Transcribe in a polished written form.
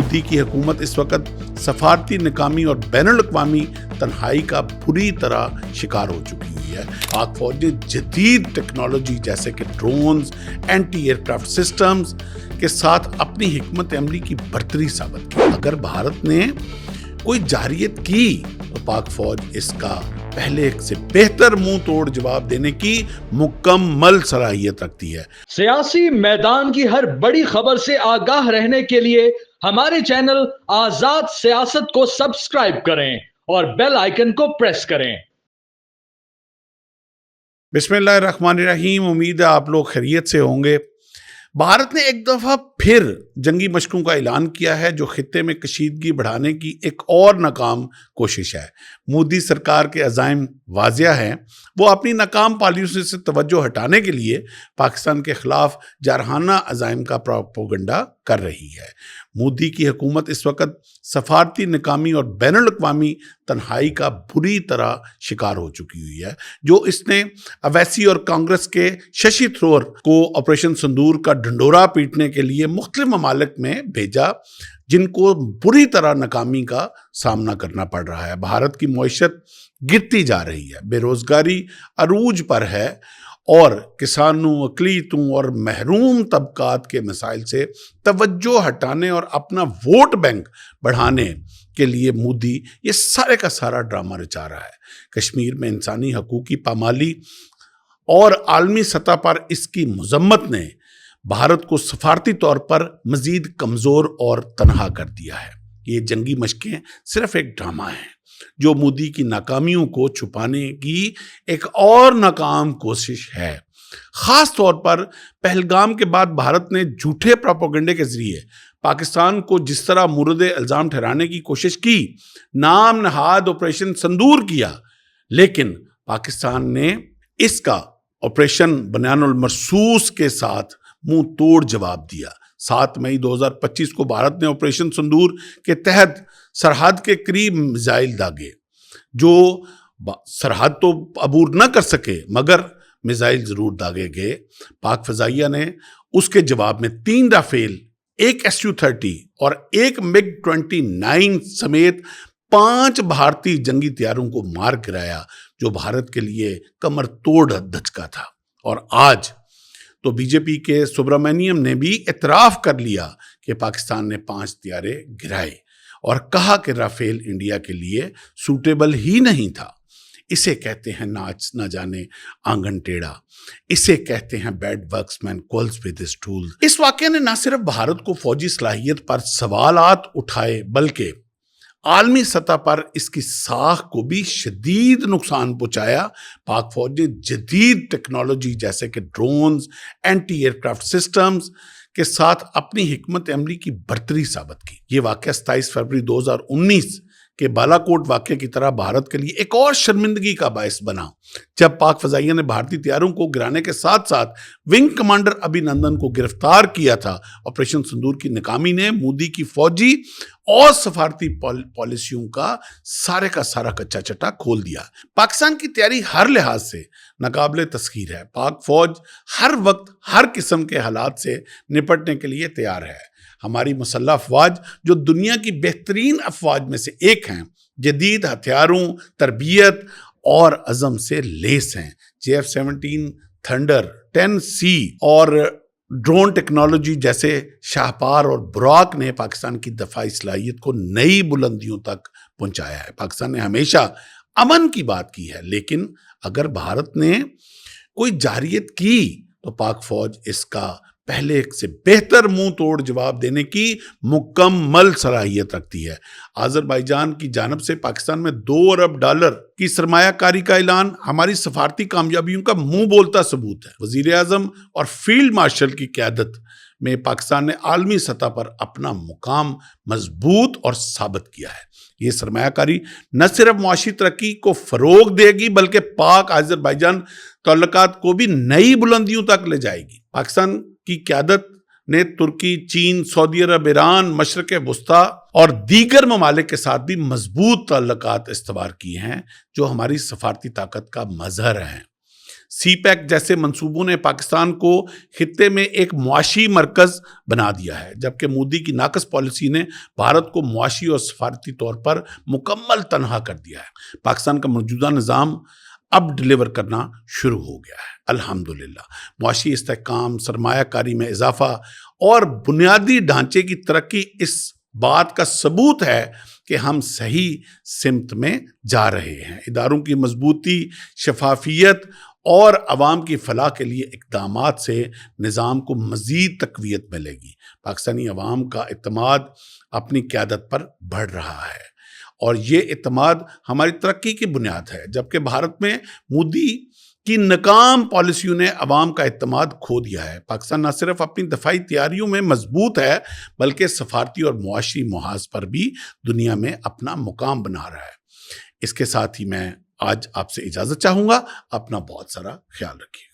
مودی کی حکومت اس وقت سفارتی ناکامی اور بین الاقوامی تنہائی کا بری طرح شکار ہو چکی ہوئی ہے۔ پاک فوج نے جدید ٹیکنالوجی جیسے کہ drones, anti aircraft systems کے ساتھ اپنی حکمت عملی کی برتری ثابت کی۔ اگر بھارت نے کوئی جارحیت کی تو پاک فوج اس کا پہلے سے بہتر منہ توڑ جواب دینے کی مکمل صلاحیت رکھتی ہے۔ سیاسی میدان کی ہر بڑی خبر سے آگاہ رہنے کے لیے ہمارے چینل آزاد سیاست کو سبسکرائب کریں اور بیل آئیکن کو پریس کریں۔ بسم اللہ الرحمن الرحیم۔ امید ہے آپ لوگ خیریت سے ہوں گے۔ بھارت نے ایک دفعہ پھر جنگی مشقوں کا اعلان کیا ہے جو خطے میں کشیدگی بڑھانے کی ایک اور ناکام کوشش ہے۔ مودی سرکار کے عزائم واضح ہیں، وہ اپنی ناکام پالیسیوں سے توجہ ہٹانے کے لیے پاکستان کے خلاف جارحانہ عزائم کا پروپیگنڈا کر رہی ہے۔ مودی کی حکومت اس وقت سفارتی ناکامی اور بین الاقوامی تنہائی کا بری طرح شکار ہو چکی ہوئی ہے، جو اس نے اویسی اور کانگریس کے ششی تھرور کو آپریشن سندور کا ڈھنڈورا پیٹنے کے لیے مختلف ممالک میں بھیجا، جن کو بری طرح ناکامی کا سامنا کرنا پڑ رہا ہے۔ بھارت کی معیشت گرتی جا رہی ہے، بے روزگاری عروج پر ہے اور کسانوں، اقلیتوں اور محروم طبقات کے مسائل سے توجہ ہٹانے اور اپنا ووٹ بینک بڑھانے کے لیے مودی یہ سارے کا سارا ڈرامہ رچا رہا ہے۔ کشمیر میں انسانی حقوق کی پامالی اور عالمی سطح پر اس کی مذمت نے بھارت کو سفارتی طور پر مزید کمزور اور تنہا کر دیا ہے۔ یہ جنگی مشقیں صرف ایک ڈرامہ ہیں جو مودی کی ناکامیوں کو چھپانے کی ایک اور ناکام کوشش ہے۔ خاص طور پر پہلگام کے بعد بھارت نے جھوٹے پروپیگنڈے کے ذریعے پاکستان کو جس طرح مورد الزام ٹھہرانے کی کوشش کی، نام نہاد آپریشن سندور کیا، لیکن پاکستان نے اس کا آپریشن بنیان المرصوص کے ساتھ منہ توڑ جواب دیا۔ 7 مئی 2025 کو بھارت نے آپریشن سندور کے تحت سرحد کے قریب میزائل داغے، جو سرحد تو عبور نہ کر سکے مگر میزائل ضرور داغے گئے۔ پاک فضائیہ نے اس کے جواب میں 3 رافیل، 1 Su-30 اور 1 MiG-29 سمیت 5 بھارتی جنگی طیاروں کو مار گرایا، جو بھارت کے لیے کمر توڑ دھچکا تھا۔ اور آج تو بی جے پی کے سبرامنیم نے بھی اعتراف کر لیا کہ پاکستان نے 5 طیارے گرائے اور کہا کہ رافیل انڈیا کے لیے سوٹیبل ہی نہیں تھا۔ اسے کہتے ہیں ناچ نہ جانے آنگن ٹیڑھا، اسے کہتے ہیں bad workman calls with his tool. اس واقعے نے نہ صرف بھارت کو فوجی صلاحیت پر سوالات اٹھائے بلکہ عالمی سطح پر اس کی ساکھ کو بھی شدید نقصان پہنچایا۔ پاک فوج نے جدید ٹیکنالوجی جیسے کہ drones, anti aircraft systems کے ساتھ اپنی حکمت عملی کی برتری ثابت کی۔ یہ واقعہ 27 فروری 2019 کے بالا کوٹ واقعے کی طرح بھارت کے لیے ایک اور شرمندگی کا باعث بنا، جب پاک فضائیہ نے بھارتی طیاروں کو گرانے کے ساتھ ساتھ ونگ کمانڈر ابھی نندن کو گرفتار کیا تھا۔ آپریشن سندور کی ناکامی نے مودی کی فوجی اور سفارتی پالیسیوں کا سارا کچا چٹا کھول دیا۔ پاکستان کی تیاری ہر لحاظ سے ناقابل تسخیر ہے۔ پاک فوج ہر وقت ہر قسم کے حالات سے نپٹنے کے لیے تیار ہے۔ ہماری مسلح افواج جو دنیا کی بہترین افواج میں سے ایک ہیں، جدید ہتھیاروں، تربیت اور عزم سے لیس ہیں۔ JF-17 تھنڈر، 10C اور ڈرون ٹیکنالوجی جیسے شاہپار اور براک نے پاکستان کی دفاعی صلاحیت کو نئی بلندیوں تک پہنچایا ہے۔ پاکستان نے ہمیشہ امن کی بات کی ہے، لیکن اگر بھارت نے کوئی جارحیت کی تو پاک فوج اس کا پہلے سے بہتر منہ توڑ جواب دینے کی مکمل صلاحیت رکھتی ہے۔ آذربائیجان کی جانب سے پاکستان میں $2 ارب کی سرمایہ کاری کا اعلان ہماری سفارتی کامیابیوں کا منہ بولتا ثبوت ہے۔ وزیر اعظم اور فیلڈ مارشل کی قیادت میں پاکستان نے عالمی سطح پر اپنا مقام مضبوط اور ثابت کیا ہے۔ یہ سرمایہ کاری نہ صرف معاشی ترقی کو فروغ دے گی بلکہ پاک آذربائیجان تعلقات کو بھی نئی بلندیوں تک لے جائے گی۔ پاکستان کی قیادت نے ترکی، چین، سعودی عرب، ایران، مشرق وسطیٰ اور دیگر ممالک کے ساتھ بھی مضبوط تعلقات استوار کیے ہیں جو ہماری سفارتی طاقت کا مظہر ہیں۔ سی پیک جیسے منصوبوں نے پاکستان کو خطے میں ایک معاشی مرکز بنا دیا ہے، جبکہ مودی کی ناقص پالیسی نے بھارت کو معاشی اور سفارتی طور پر مکمل تنہا کر دیا ہے۔ پاکستان کا موجودہ نظام اب ڈیلیور کرنا شروع ہو گیا ہے، الحمدللہ۔ معاشی استحکام، سرمایہ کاری میں اضافہ اور بنیادی ڈھانچے کی ترقی اس بات کا ثبوت ہے کہ ہم صحیح سمت میں جا رہے ہیں۔ اداروں کی مضبوطی، شفافیت اور عوام کی فلاح کے لیے اقدامات سے نظام کو مزید تقویت ملے گی۔ پاکستانی عوام کا اعتماد اپنی قیادت پر بڑھ رہا ہے اور یہ اعتماد ہماری ترقی کی بنیاد ہے، جبکہ بھارت میں مودی کی ناکام پالیسیوں نے عوام کا اعتماد کھو دیا ہے۔ پاکستان نہ صرف اپنی دفاعی تیاریوں میں مضبوط ہے بلکہ سفارتی اور معاشی محاذ پر بھی دنیا میں اپنا مقام بنا رہا ہے۔ اس کے ساتھ ہی میں آج آپ سے اجازت چاہوں گا۔ اپنا بہت سارا خیال رکھیے۔